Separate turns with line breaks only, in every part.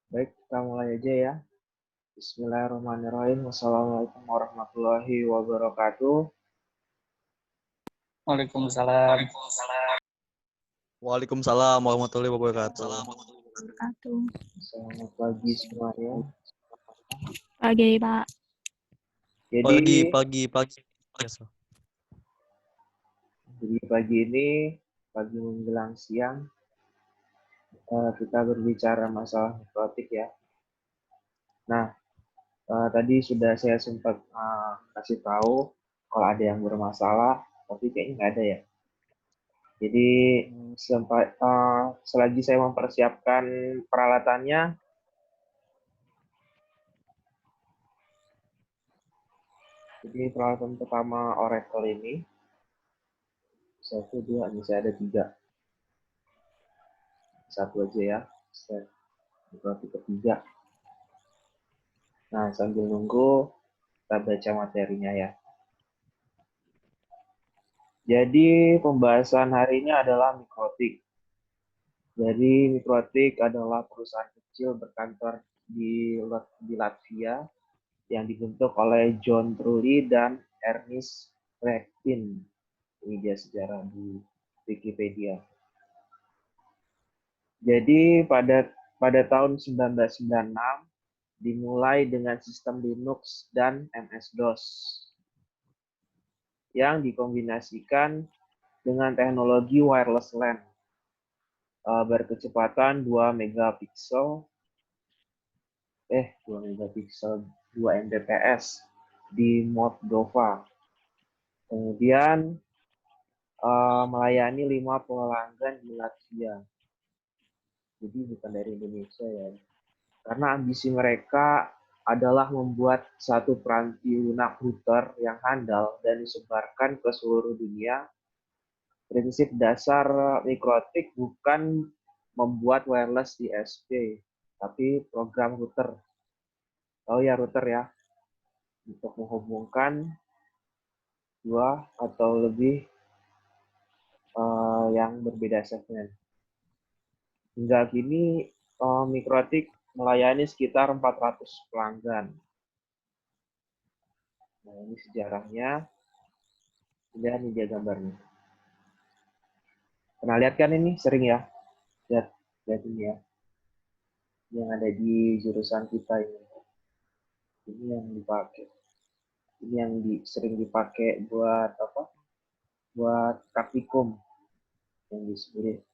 Baik, kita mulai aja ya. Bismillahirrahmanirrahim. Wassalamualaikum warahmatullahi wabarakatuh.
Waalaikumsalam.
Waalaikumsalam warahmatullahi wabarakatuh.
Selamat pagi semuanya.
Pagi, Pak.
Jadi
Pagi.
pagi ini, pagi menjelang siang, kita berbicara masalah mikrotik ya. Nah, tadi sudah saya sempat kasih tahu kalau ada yang bermasalah, tapi kayaknya nggak ada ya. Jadi selagi saya mempersiapkan peralatannya, jadi peralatan pertama Oracle ini, 1, 2, ini saya ada 3. Satu aja ya, berarti ketiga. Nah, sambil nunggu, kita baca materinya ya. Jadi, pembahasan hari ini adalah Mikrotik. Jadi, Mikrotik adalah perusahaan kecil berkantor di Latvia yang dibentuk oleh John Trulli dan Ernest Revkin. Ini dia sejarah di Wikipedia. Jadi, pada tahun 1996, dimulai dengan sistem Linux dan MS-DOS yang dikombinasikan dengan teknologi wireless LAN berkecepatan 2 megapiksel 2 Mbps di Moldova. Kemudian melayani 5 pelanggan di Latvia. Jadi bukan dari Indonesia ya. Karena ambisi mereka adalah membuat satu peranti lunak router yang handal dan disebarkan ke seluruh dunia. Prinsip dasar Mikrotik bukan membuat wireless DSP, tapi program router. Oh ya, router ya. Untuk menghubungkan 2 atau lebih yang berbeda segmen. Hingga kini Mikrotik melayani sekitar 400 pelanggan. Nah, ini sejarahnya. Dan ini dia gambarnya. Pernah lihat kan ini? Sering ya? Lihat ini ya. Yang ada di jurusan kita ini. Ini yang dipakai. Ini yang sering dipakai buat apa? Buat praktikum. Yang di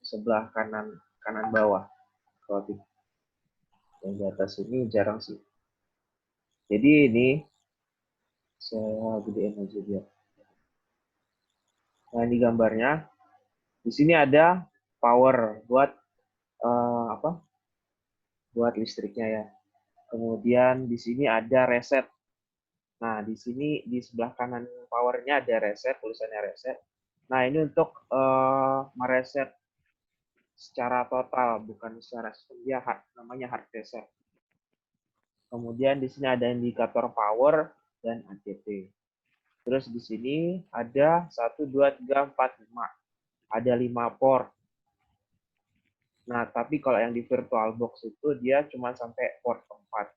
sebelah kanan bawah. Yang di atas ini jarang sih. Jadi ini saya gedein aja dia. Nah, ini gambarnya. Di sini ada power buat buat listriknya ya. Kemudian di sini ada reset. Nah, di sini di sebelah kanan powernya ada reset, tulisannya reset. Nah, ini untuk mereset secara total, bukan secara sistem, dia namanya hard reset. Kemudian di sini ada indikator power dan ACT. Terus di sini ada 1, 2, 3, 4, 5. Ada 5 port. Nah, tapi kalau yang di VirtualBox itu dia cuma sampai port 4.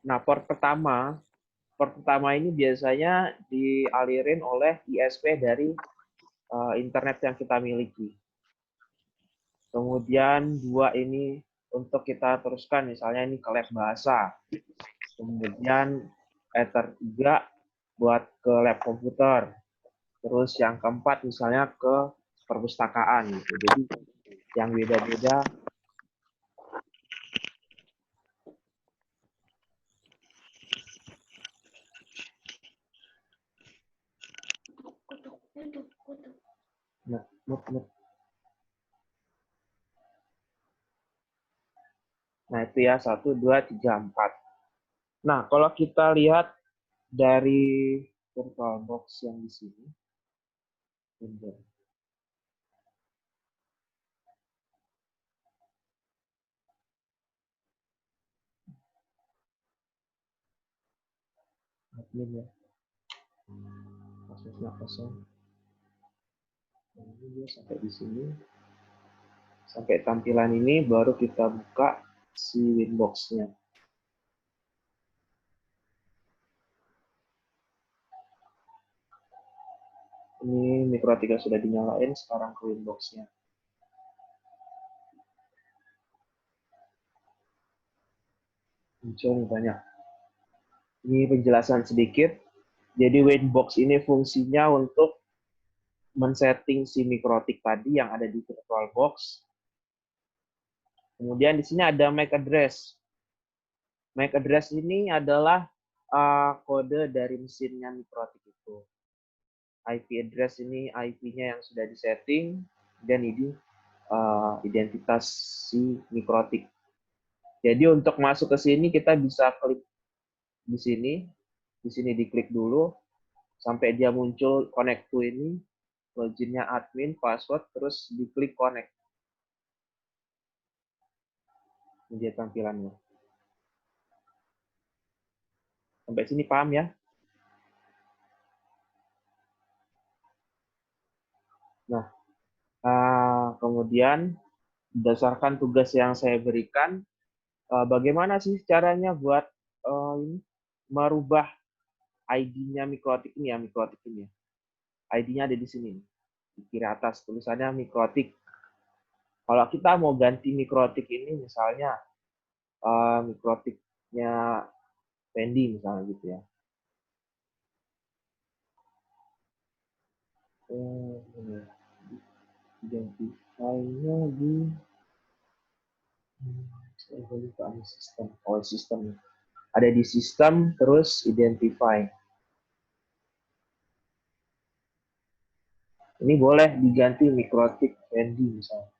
Nah, port pertama ini biasanya dialirin oleh ISP dari internet yang kita miliki. Kemudian 2 ini untuk kita teruskan, misalnya ini ke lab bahasa. Kemudian Ether 3 buat ke lab komputer. Terus yang keempat misalnya ke perpustakaan gitu. Jadi yang beda-beda. Nah, itu ya 1, 2, 3, 4. Nah, kalau kita lihat dari VirtualBox yang di sini, admin ya, prosesnya kosong. Ini dia sampai di sini, sampai tampilan ini baru kita buka si Winbox-nya. Ini mikrotik yang sudah dinyalain, sekarang ke Winbox-nya. Muncul banyak. Ini penjelasan sedikit. Jadi Winbox ini fungsinya untuk men-setting si mikrotik tadi yang ada di VirtualBox. Kemudian di sini ada MAC address. MAC address ini adalah kode dari mesinnya mikrotik itu. IP address ini IP-nya yang sudah disetting, dan ini identitas si mikrotik. Jadi untuk masuk ke sini kita bisa klik di sini diklik dulu sampai dia muncul connect to ini, loginnya admin, password, terus diklik connect. Ini dia tampilannya. Sampai sini paham ya? Nah, kemudian berdasarkan tugas yang saya berikan, bagaimana sih caranya buat merubah ID-nya mikrotik ini ya, ID-nya ada di sini, di kiri atas tulisannya mikrotik. Kalau kita mau ganti mikrotik ini, misalnya mikrotiknya Fendi misalnya gitu ya. Identify-nya di sistem. Oh, sistem. Ada di sistem, terus identify. Ini boleh diganti mikrotik Fendi misalnya.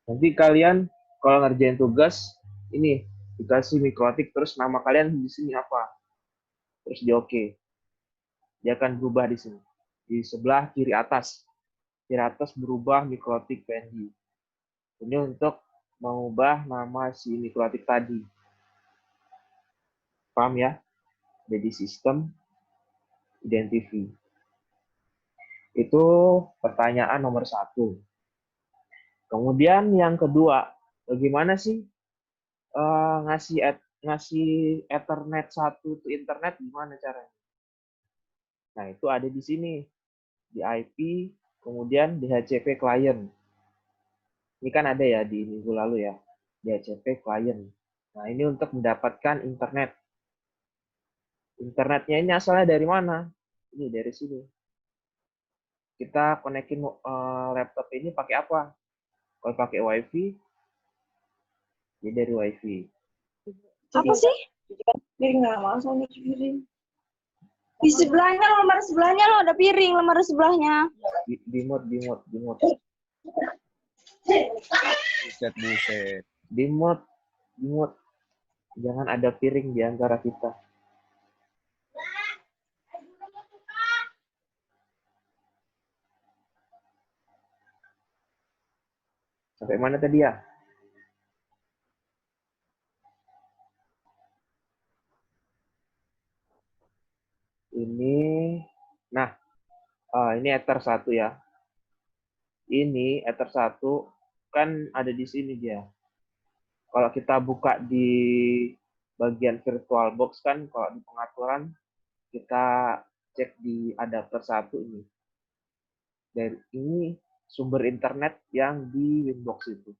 Nanti kalian kalau ngerjain tugas, ini dikasih mikrotik, terus nama kalian di sini apa? Terus di oke. Dia akan berubah di sini. Di sebelah kiri atas. Kiri atas berubah mikrotik Fendi. Ini untuk mengubah nama si mikrotik tadi. Paham ya? Jadi sistem, identify. Itu pertanyaan nomor 1. Kemudian yang kedua, bagaimana sih ngasih Ethernet 1 ke internet, gimana caranya? Nah, itu ada di sini. Di IP, kemudian DHCP client. Ini kan ada ya di minggu lalu ya, DHCP client. Nah, ini untuk mendapatkan internet. Internetnya ini asalnya dari mana? Ini dari sini. Kita konekin laptop ini pakai apa? Kalau pakai WiFi, ya dari WiFi.
Apa sih? Piring nggak masuk nih piring. Di sebelahnya, lembar sebelahnya lo ada piring, lembar sebelahnya.
Di mode.
Buset.
Di mode. Jangan ada piring di antara kita. Sampai mana tadi ya? Ini, nah, ini Ether 1 ya. Ini Ether 1 kan ada di sini dia. Kalau kita buka di bagian VirtualBox kan, kalau di pengaturan, kita cek di adapter 1 ini. Dan ini sumber internet yang di Winbox itu.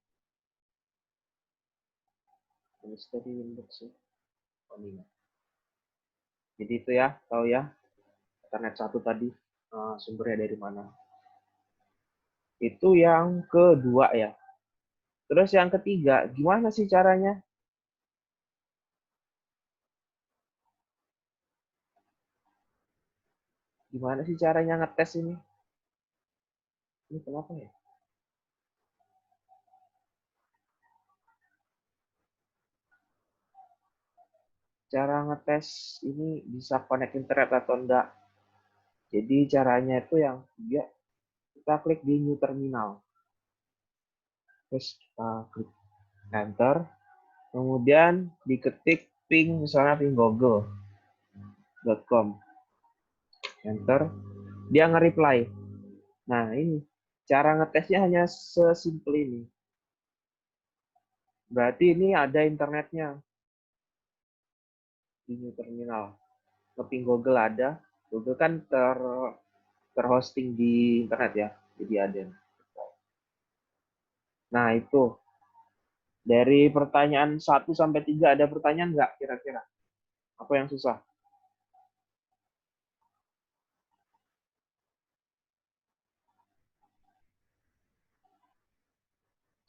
Ini tadi Winbox ya. Oh, ini. Jadi itu ya, tahu ya, Ethernet 1 tadi sumbernya dari mana. Itu yang kedua ya. Terus yang ketiga, gimana sih caranya? Gimana sih caranya ngetes ini? Ini kenapa ya? Cara ngetes ini bisa connect internet atau enggak. Jadi caranya itu yang ketiga, kita klik di new terminal. Terus kita klik enter. Kemudian diketik ping, misalnya ping google.com. Enter. Dia nge-reply. Nah, ini cara ngetesnya hanya sesimpel ini. Berarti ini ada internetnya di new terminal. Nge-ping Google ada. Google kan terhosting di internet ya. Jadi ada. Nah, itu. Dari pertanyaan 1 sampai 3 ada pertanyaan nggak kira-kira? Apa yang susah?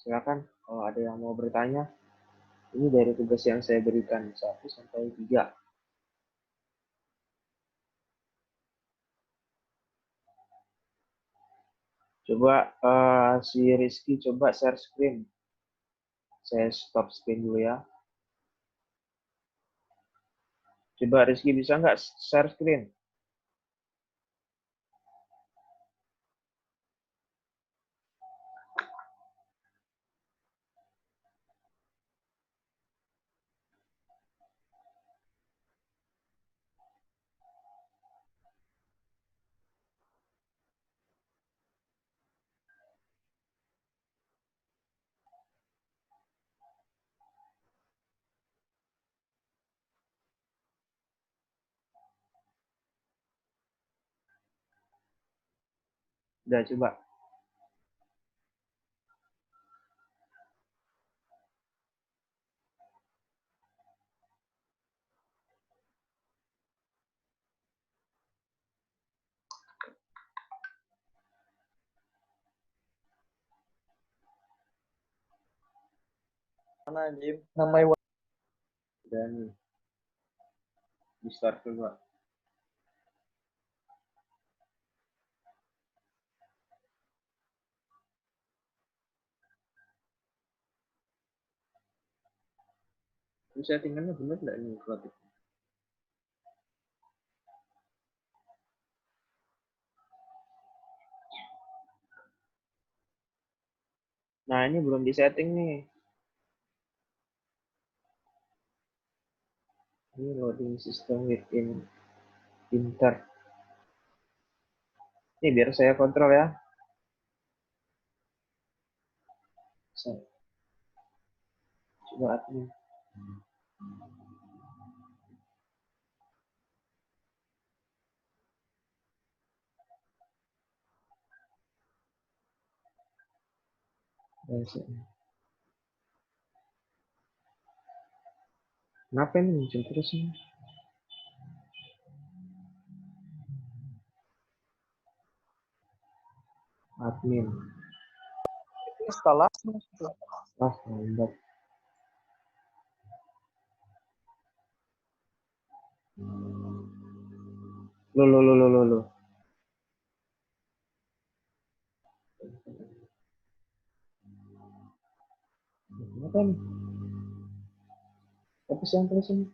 Silakan kalau ada yang mau bertanya. Ini dari tugas yang saya berikan 1 sampai 3. Coba si Rizky coba share screen. Saya stop screen dulu ya. Coba Rizky bisa nggak share screen? Udah coba.
Mana anjing? Namanya
Udah nih. Di start coba. Ini settingannya bener nggak ini? Nah, ini belum disetting nih. Ini loading system within Inter. Ini biar saya kontrol ya. Coba admin. Kenapa ini muncul terus ini? Admin.
instalasi.
Ah, lambat. Lo. Kenapa nih? Apa sih yang tulis ini?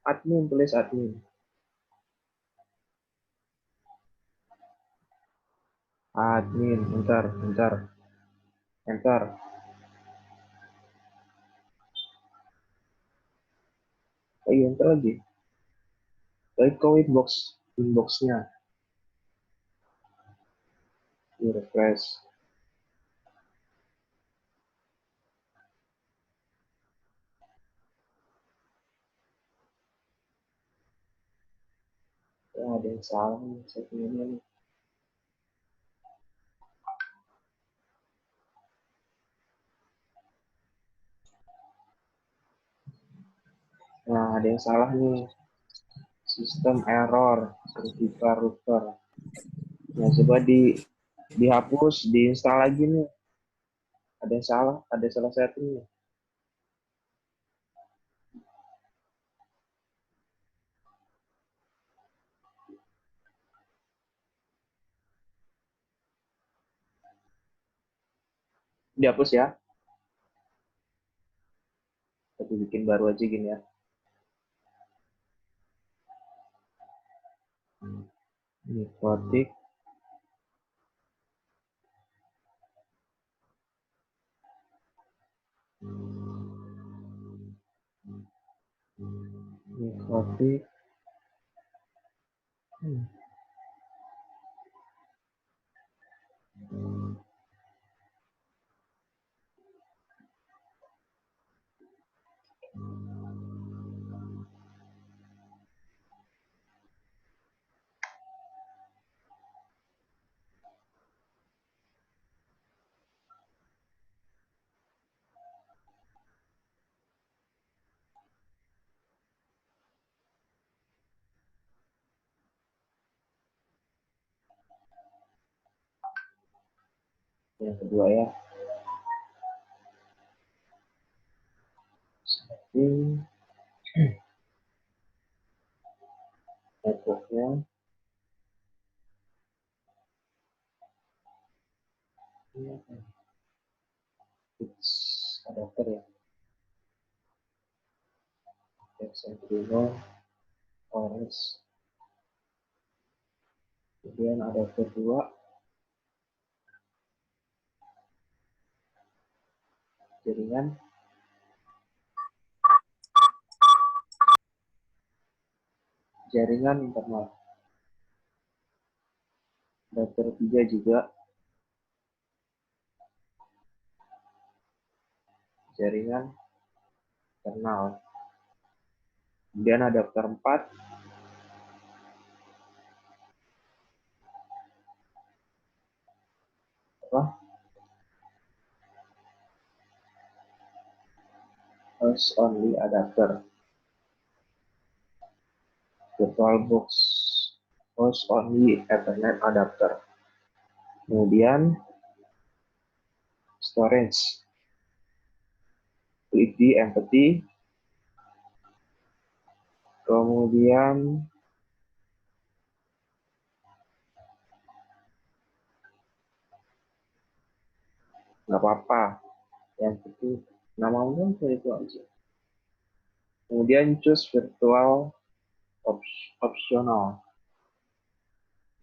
Admin, tulis admin. Admin, enter. Oh iya, enter lagi. Balik ke inboxnya. Di refresh. Oh, ada yang salah nih, settingannya nih. Nah, ada yang salah nih. Sistem error, vertical router. Nah, coba dihapus, diinstal lagi nih. Ada salah setting nih. Dihapus ya. Tapi bikin baru aja gini ya. Ini vertik. Ini vertik. Yang kedua ya, setting networknya. Fix adapter ya. Arduino, Orange. Kemudian adapter 2, jaringan. Jaringan internal. Adapter 3 juga. Jaringan internal. Kemudian adapter 4, host only adapter. VirtualBox host only Ethernet adapter. Kemudian storage, USB empty. Kemudian nggak apa-apa, yang itu nama umum itu aja. Kemudian choose virtual optional,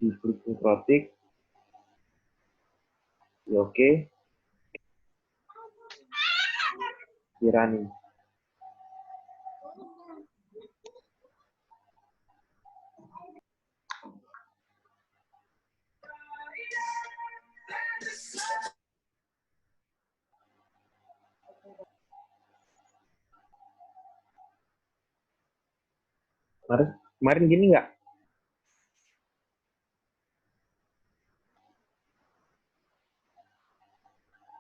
diklik Protik, ya oke, di running. Kemarin gini nggak?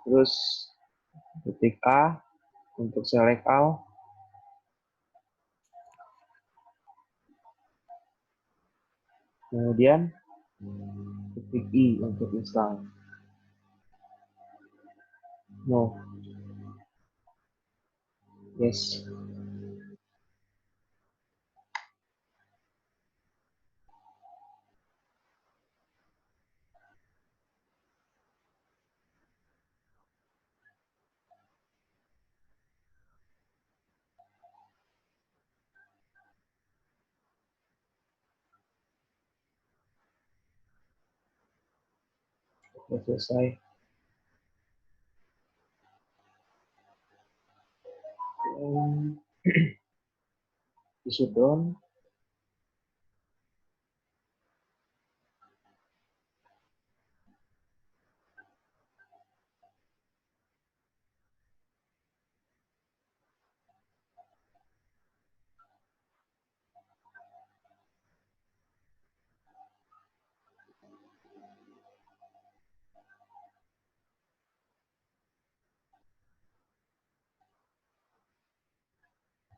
Terus ketik A untuk select all. Kemudian ketik I untuk install. No. Yes. Sudah selesai. Di shutdown.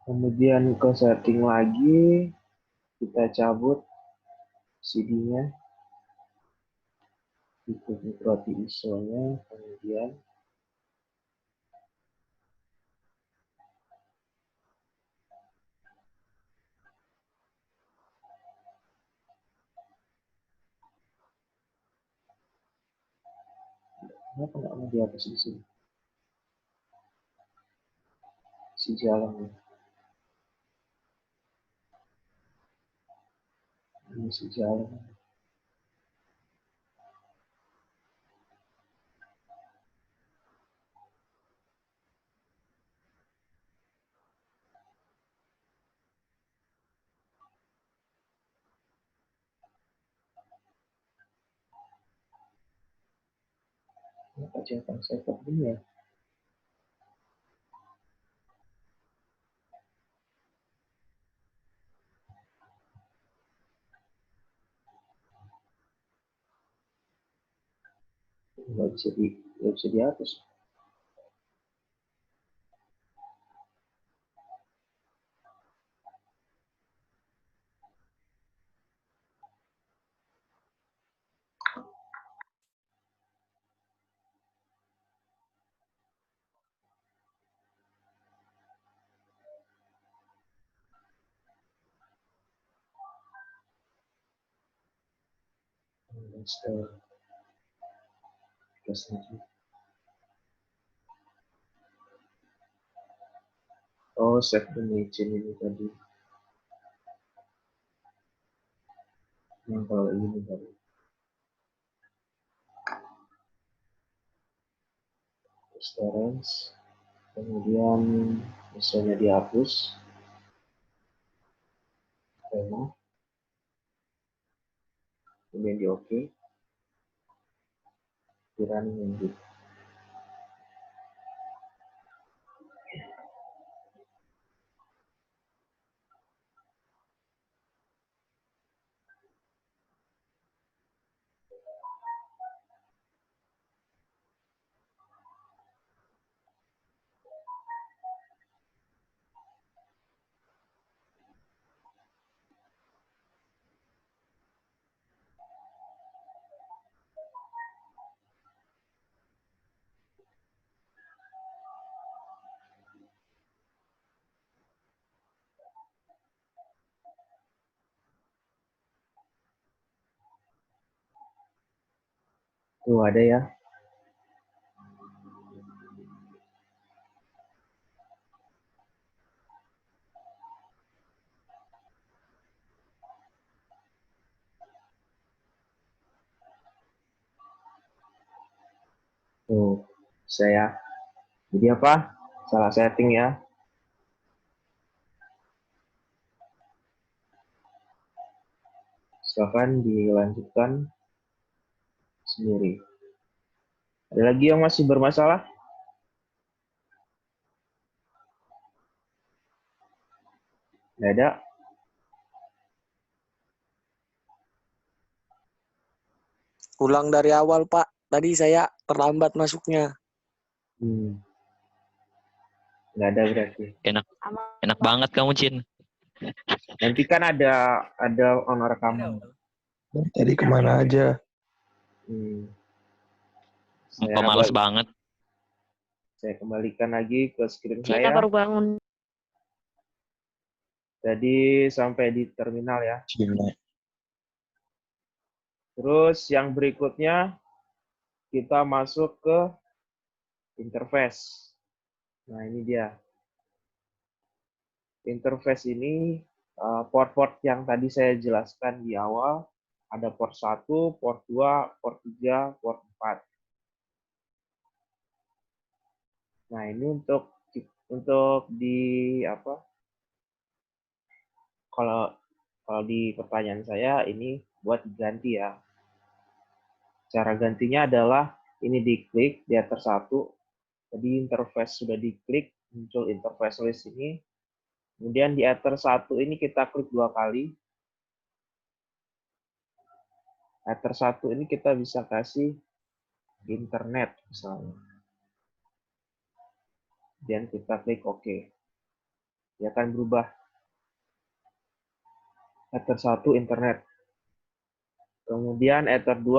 Kemudian ke setting lagi, kita cabut CD-nya, ikut roti ISO-nya, kemudian kenapa nggak mau dihapus di sini? Si jalan ini si jalan. Kenapa jangan saya ini ya? Nggak bisa dihapus. Install. Plus lagi. Oh, set image ini tadi. Yang kalau ini tadi. Storage. Kemudian misalnya dihapus. Kemudian di OK. Di running lanjut. Tuh ada ya. Tuh, saya. Jadi apa? Salah setting ya. Silahkan dilanjutkan sendiri. Ada lagi yang masih bermasalah? Nggak ada?
Ulang dari awal, Pak. Tadi saya terlambat masuknya.
Nggak ada berarti.
Enak banget kamu, Cin.
Nanti kan ada honor rekaman.
Tadi kemana aja?
Pemalas banget.
Saya kembalikan lagi ke screen
Cina
saya.
baru bangun.
Jadi sampai di terminal ya.
Cina.
Terus yang berikutnya kita masuk ke interface. Nah ini dia. Interface ini port-port yang tadi saya jelaskan di awal. Ada port 1, port 2, port 3, port 4. Nah ini untuk di apa? Kalau di pertanyaan saya ini buat diganti ya. Cara gantinya adalah ini diklik di enter 1. Jadi interface sudah diklik, muncul interface list ini. Kemudian di enter 1 ini kita klik 2 kali. Enter 1 ini kita bisa kasih internet misalnya. Dan kita klik OK. Dia akan berubah. Ether 1 internet. Kemudian Ether 2.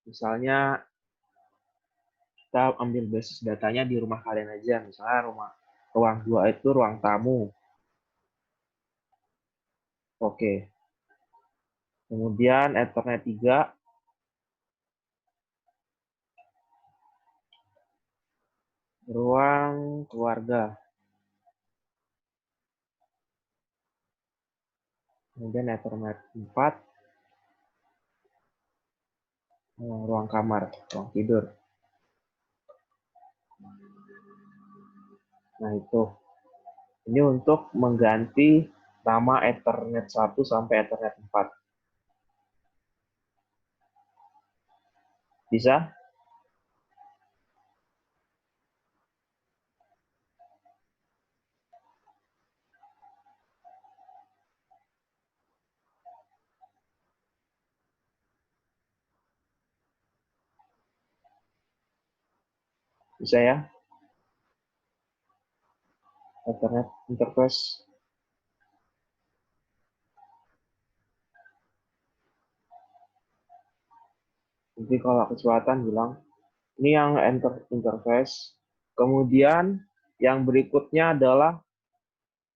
Misalnya kita ambil basis datanya di rumah kalian aja. Misalnya ruang 2 itu ruang tamu. Oke. Kemudian Ethernet 3. Ruang keluarga. Kemudian Ethernet 4. Ruang kamar, ruang tidur. Nah itu. Ini untuk mengganti nama Ethernet 1 sampai Ethernet 4. Bisa? Bisa ya? Ethernet interface. Jadi kalau kecepatan bilang, ini yang interface. Kemudian yang berikutnya adalah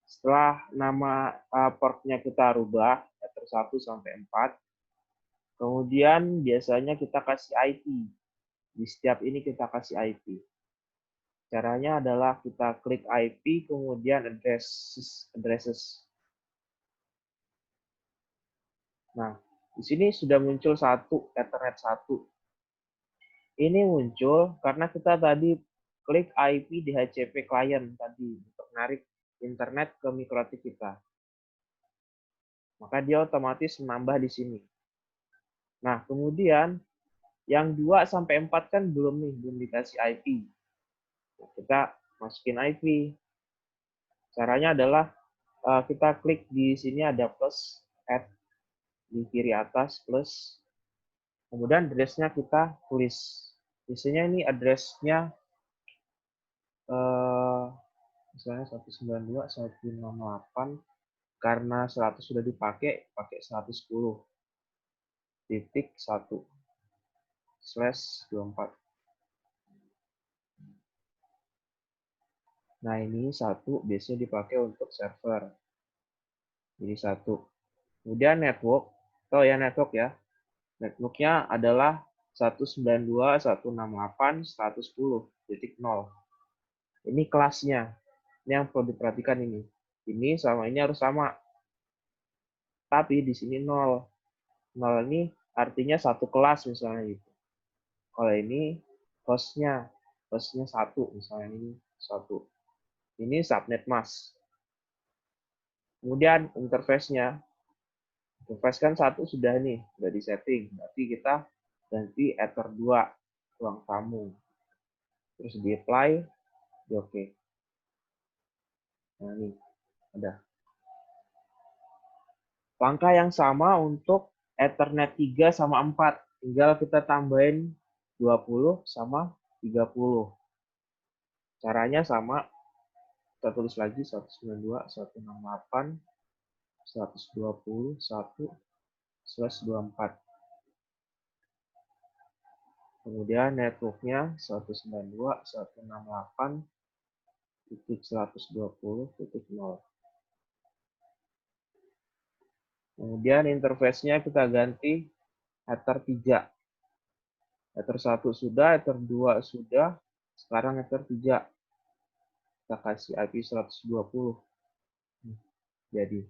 setelah nama portnya kita rubah, Ether 1 sampai 4. Kemudian biasanya kita kasih IP. Di setiap ini kita kasih IP. Caranya adalah kita klik IP, kemudian addresses. Nah, di sini sudah muncul satu, Ethernet 1. Ini muncul karena kita tadi klik IP DHCP client tadi untuk menarik internet ke mikrotik kita. Maka dia otomatis menambah di sini. Nah, kemudian yang 2 sampai 4 kan belum dikasih IP. Nah, kita masukin IP. Caranya adalah kita klik di sini ada plus, add di kiri atas plus. Kemudian address-nya kita tulis. Biasanya ini address-nya misalnya 192.168 karena 100 sudah dipakai, pakai 110.1/24. Nah, ini 1 biasanya dipakai untuk server. Jadi 1. Kemudian network, network ya. Network-nya adalah 192.168.110.0. Ini kelasnya. Ini yang perlu diperhatikan ini. Ini sama ini harus sama. Tapi di sini 0. 0 ini artinya satu kelas misalnya gitu. Kalau ini hostnya 1 misalnya ini 1. Ini subnet mask. Kemudian interface-nya. Interface kan 1 sudah disetting. Berarti kita ganti ether 2, ruang tamu. Terus di apply, di oke. Nah, ini ada. Langkah yang sama untuk Ethernet 3 sama 4. Tinggal kita tambahin 20 sama 30. Caranya sama. Kita tulis lagi 192.168.120.1/24. Kemudian networknya 192.168.120.0. Kemudian interface-nya kita ganti Ether 3. Ether 1 sudah, Ether 2 sudah, sekarang Ether 3. Kita kasih IP 120. Jadi.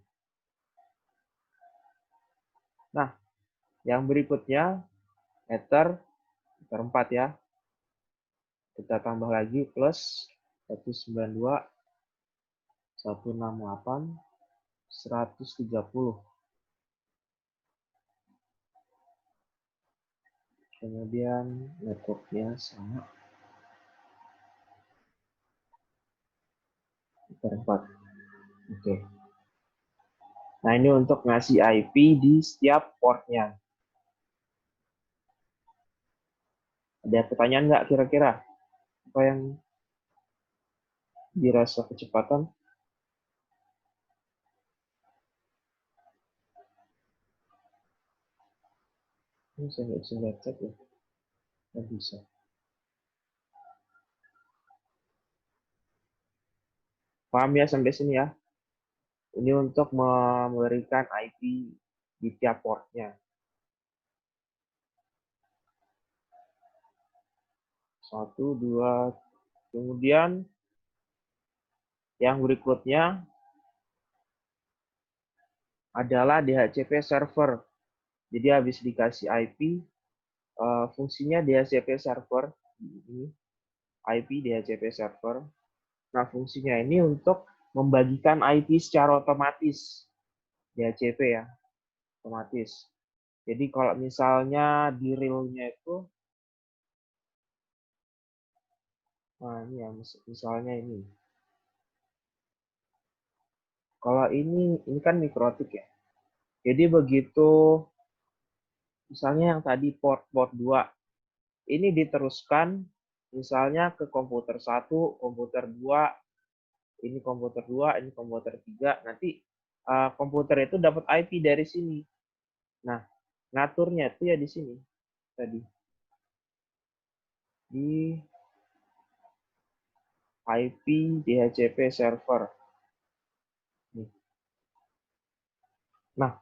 Nah, yang berikutnya Ether 4 ya. Kita tambah lagi plus 192.168.130. Kemudian networknya sama. Ether 4. Oke. Nah, ini untuk ngasih IP di setiap portnya. Ada pertanyaan nggak kira-kira? Apa yang dirasa kecepatan? Ini saya nggak bisa lihat chat ya. Nggak bisa. Paham ya sampai sini ya? Ini untuk memberikan IP di tiap portnya. 1, 2. Kemudian yang berikutnya adalah DHCP server. Jadi habis dikasih IP, fungsinya DHCP server. Ini IP DHCP server. Nah, fungsinya ini untuk membagikan IP secara otomatis. DHCP ya, otomatis. Jadi kalau misalnya di real-nya itu, nah ini ya, misalnya ini. Kalau ini kan mikrotik ya. Jadi begitu, misalnya yang tadi port 2, ini diteruskan misalnya ke komputer 1, komputer 2, ini komputer 2, ini komputer 3, nanti komputer itu dapat IP dari sini. Nah, ngaturnya itu ya di sini tadi. Di IP DHCP server. Nah,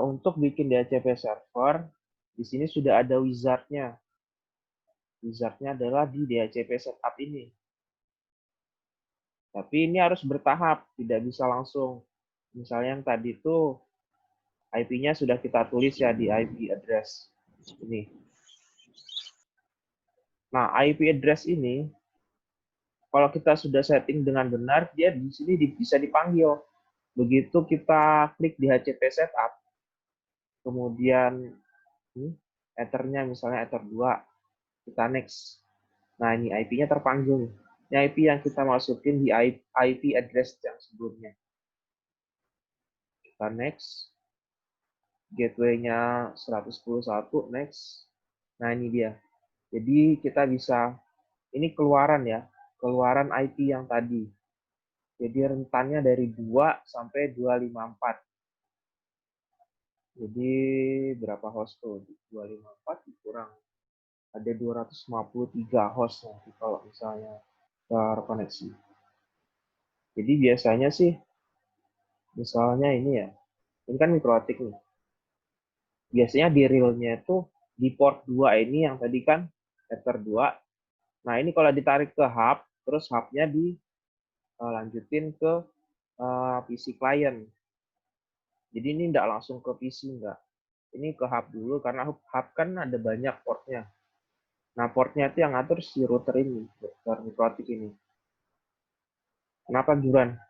Untuk bikin DHCP server, di sini sudah ada wizard-nya. Wizard-nya adalah di DHCP setup ini. Tapi ini harus bertahap, tidak bisa langsung. Misalnya yang tadi itu IP-nya sudah kita tulis ya di IP address ini. Nah, IP address ini, kalau kita sudah setting dengan benar, dia di sini bisa dipanggil. Begitu kita klik di DHCP setup, kemudian ethernya misalnya ether 2, kita next. Nah, ini IP-nya terpanggil. Ini IP yang kita masukin di IP address yang sebelumnya. Kita next. Gateway-nya 111, next. Nah, ini dia. Jadi kita bisa, ini keluaran ya, keluaran IP yang tadi. Jadi rentannya dari 2 sampai 254. Jadi berapa host tuh? 254 dikurang. Ada 253 host nanti kalau misalnya terkoneksi. Jadi biasanya sih, misalnya ini ya, ini kan mikrotik nih. Biasanya di real-nya itu di port 2 ini yang tadi kan ether 2. Nah, ini kalau ditarik ke hub, terus hub-nya dilanjutin ke PC client. Jadi ini tidak langsung ke PC, enggak. Ini ke hub dulu, karena hub kan ada banyak portnya. Nah, portnya itu yang ngatur si router ini, router mikrotik ini. Kenapa, Juran?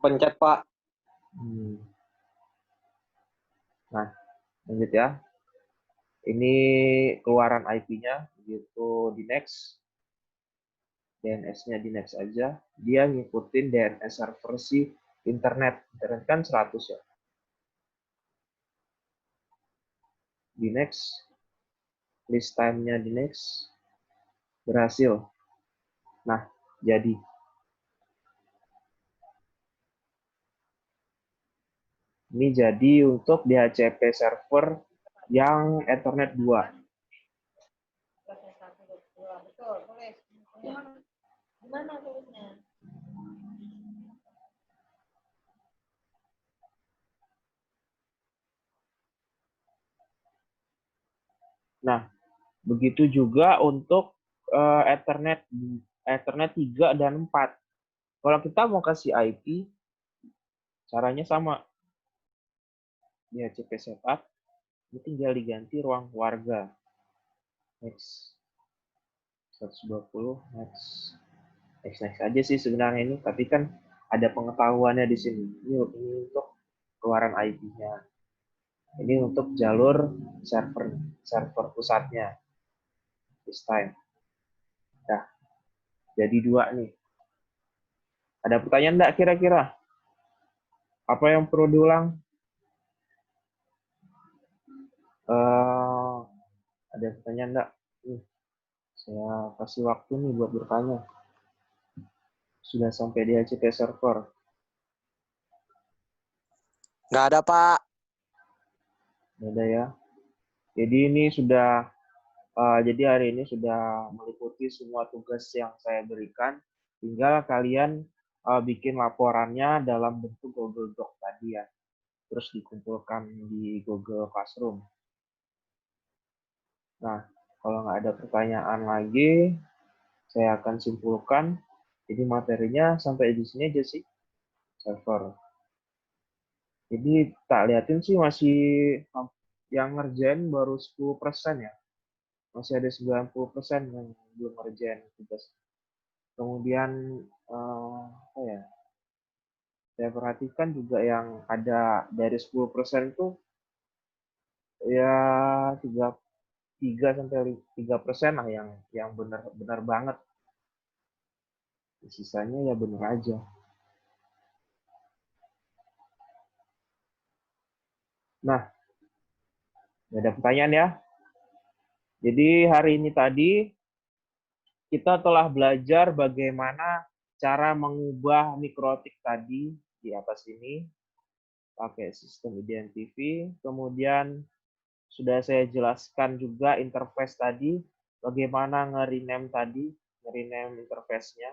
Pencet, Pak.
Nah, lanjut ya. Ini keluaran IP-nya, begitu di next. DNS-nya di next aja. Dia ngikutin DNS server si internet. Internet kan 100 ya. Di next. List time-nya di next. Berhasil. Nah, jadi. Ini jadi untuk DHCP server yang Ethernet 2. Nah, begitu juga untuk Ethernet 3 dan 4. Kalau kita mau kasih IP, caranya sama. DHCP setup, ini tinggal diganti ruang keluarga. Next. 120, next. Next aja sih sebenarnya ini, tapi kan ada pengetahuannya di sini. Ini untuk keluaran IP-nya. Ini untuk jalur server pusatnya. This time. Nah, jadi 2 nih. Ada pertanyaan enggak kira-kira? Apa yang perlu diulang? Ada pertanyaan enggak? Saya kasih waktu nih buat bertanya. Sudah sampai di DHCP server.
Nggak ada, Pak.
Nggak ada ya. Jadi ini sudah, jadi hari ini sudah meliputi semua tugas yang saya berikan. Tinggal kalian bikin laporannya dalam bentuk Google Doc tadi ya. Terus dikumpulkan di Google Classroom. Nah, kalau nggak ada pertanyaan lagi, saya akan simpulkan. Jadi materinya sampai di sini aja sih, server. Jadi tak liatin sih masih yang ngerjain baru 10% ya. Masih ada 90% yang belum ngerjain tugas. Kemudian, apa ya, saya perhatikan juga yang ada dari 10% itu ya 3-3% lah yang benar banget. Sisanya ya benar aja. Nah, ada pertanyaan ya. Jadi hari ini tadi kita telah belajar bagaimana cara mengubah mikrotik tadi di atas ini pakai sistem IDNTV. Kemudian sudah saya jelaskan juga interface tadi, bagaimana nge-rename tadi, nge-rename interface-nya.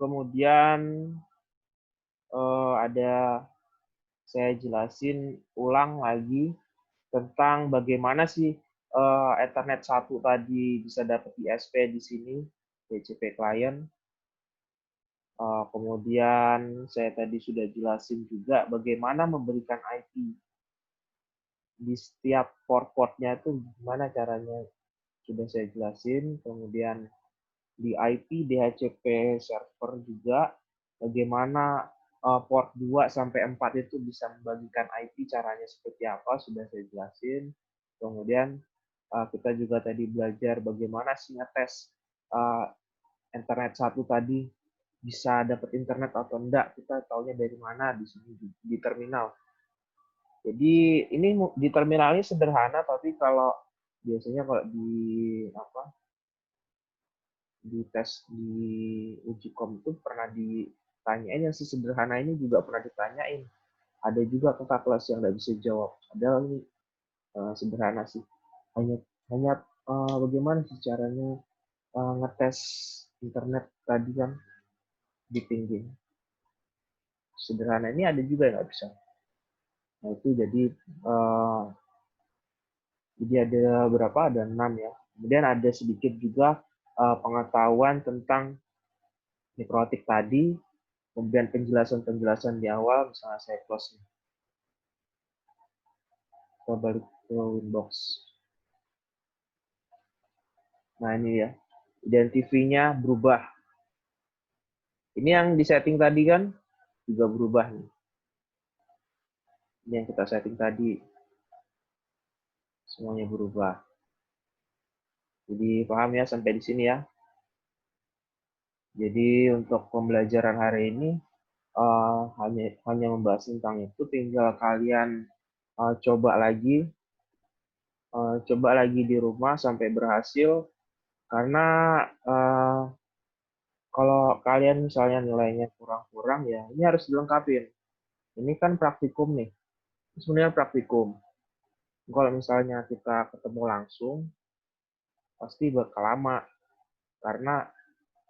Kemudian ada saya jelasin ulang lagi tentang bagaimana sih Ethernet 1 tadi bisa dapat ISP di sini, TCP client. Kemudian saya tadi sudah jelasin juga bagaimana memberikan IP di setiap port-portnya itu gimana caranya, sudah saya jelasin. Kemudian di IP DHCP server juga bagaimana port 2 sampai 4 itu bisa membagikan IP, caranya seperti apa sudah saya jelasin. Kemudian kita juga tadi belajar bagaimana sih ngetes internet 1 tadi bisa dapat internet atau enggak, kita taunya dari mana, di sini di terminal. Jadi ini di terminal ini sederhana, tapi kalau biasanya kalau di tes di uji kom itu pernah ditanyain yang sesederhana ini, juga pernah ditanyain. Ada juga kakak kelas yang nggak bisa jawab. Padahal ini sederhana sih. Hanya bagaimana sih caranya ngetes internet tadi kan di pinggir. Sederhana ini ada juga yang nggak bisa. Nah itu jadi ada berapa? Ada 6 ya. Kemudian ada sedikit juga pengetahuan tentang mikrotik tadi, kemudian penjelasan-penjelasan di awal, misalnya saya close nih. Kita balik ke Windows. Nah ini ya, identifinya berubah. Ini yang disetting tadi kan juga berubah nih. Ini yang kita setting tadi. Semuanya berubah. Jadi paham ya sampai di sini ya. Jadi untuk pembelajaran hari ini hanya membahas tentang itu. Tinggal kalian coba lagi di rumah sampai berhasil. Karena kalau kalian misalnya nilainya kurang-kurang ya, ini harus dilengkapin. Ini kan praktikum nih. Ini sebenarnya praktikum. Kalau misalnya kita ketemu langsung, pasti bakal lama. Karena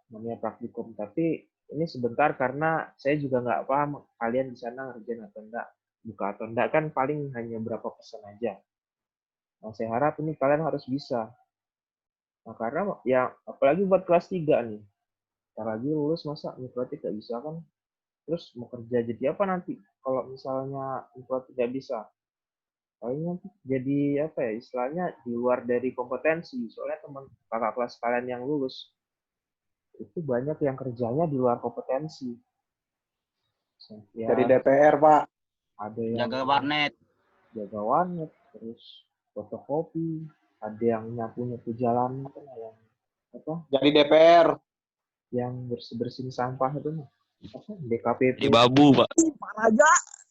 namanya praktikum. Tapi ini sebentar karena saya juga nggak paham kalian di sana ngerjain atau enggak. Buka atau enggak kan paling hanya berapa persen aja. Nah, saya harap ini kalian harus bisa. Nah, karena ya apalagi buat kelas 3 nih. Ntar lagi lulus masa mikrotik nggak bisa kan? Terus mau kerja jadi apa nanti? Kalau misalnya mikrotik nggak bisa? Paling nanti jadi apa ya, istilahnya di luar dari kompetensi. Soalnya teman kakak kelas kalian yang lulus, itu banyak yang kerjanya di luar kompetensi. Ya,
Dari DPR, Pak.
ada yang
Jaga warnet.
Terus fotokopi, ada yang nyapu jalan, yang apa?
Jadi DPR.
Yang bersihin sampah itu nih. Apa? DKPP.
Di babu, Pak.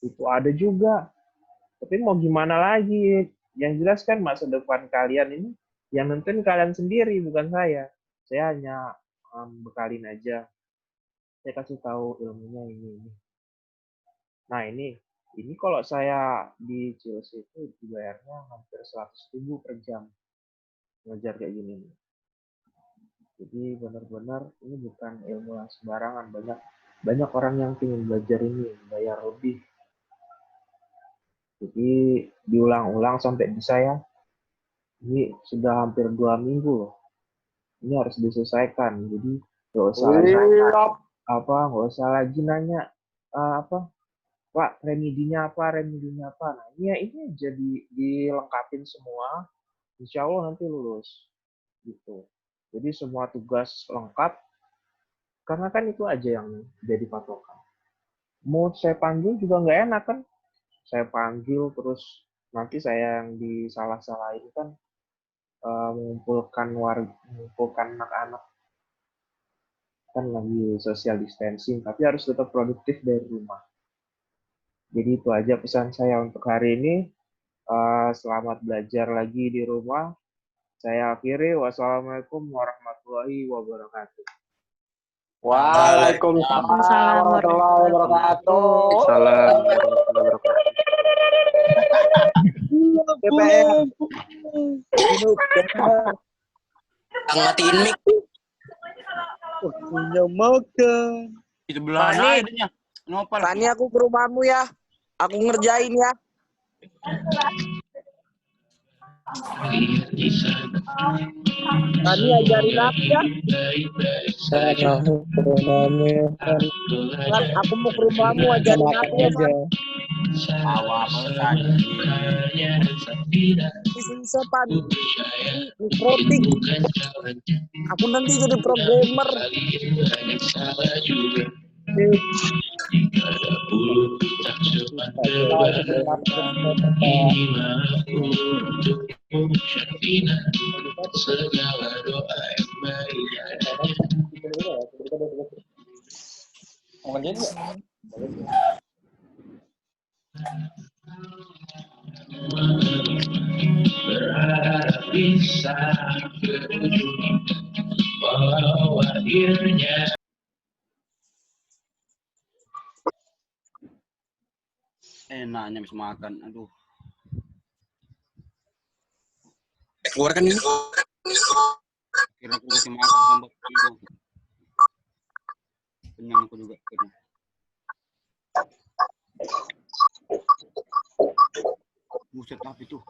Itu ada juga. Tapi mau gimana lagi? Yang jelas kan masa depan kalian ini yang nentuin kalian sendiri, bukan saya. Saya hanya bekalin aja. Saya kasih tahu ilmunya ini. Nah ini kalau saya di Chelsea itu dibayarnya hampir 100.000 per jam ngajar kayak gini. Jadi benar-benar ini bukan ilmu yang sembarangan. Banyak orang yang ingin belajar ini bayar lebih. Jadi diulang-ulang sampai bisa ya. Ini sudah hampir 2 minggu loh. Ini harus diselesaikan. Jadi nggak usah lagi nanya Pak remedinya apa. Nah ini jadi dilengkapin semua. Insya Allah nanti lulus. Gitu. Jadi semua tugas lengkap. Karena kan itu aja yang jadi patokan. Mau saya panggil juga nggak enak kan. Saya panggil terus nanti saya yang disalah-salahin kan mengumpulkan anak-anak kan lagi social distancing, tapi harus tetap produktif dari rumah. Jadi itu aja pesan saya untuk hari ini. Selamat belajar lagi di rumah. Saya akhiri. Wassalamualaikum warahmatullahi wabarakatuh.
Waalaikumsalam warahmatullahi wabarakatuh.
Salam warahmatullahi wabarakatuh.
DPR.
Yang matiin mic.
Punya makan.
Di sebelahnya adanya.
Nopal.
Tani aku ke rumahmu ya. Aku ngerjain ya. Tani ajarin aku ya.
Aku ke rumahmu.
San, aku mau ke rumahmu ajarin aku ya, San.
Apa saja.
Isi sepan. Mikrotik. Aku nanti jadi programmer.
Berharap bisa berujung walau akhirnya.
Enaknya bisa makan. Aduh.
Keluarkan ini.
Kira aku kasih makan tambah itu. Kenyang aku juga. Buset tapi tuh.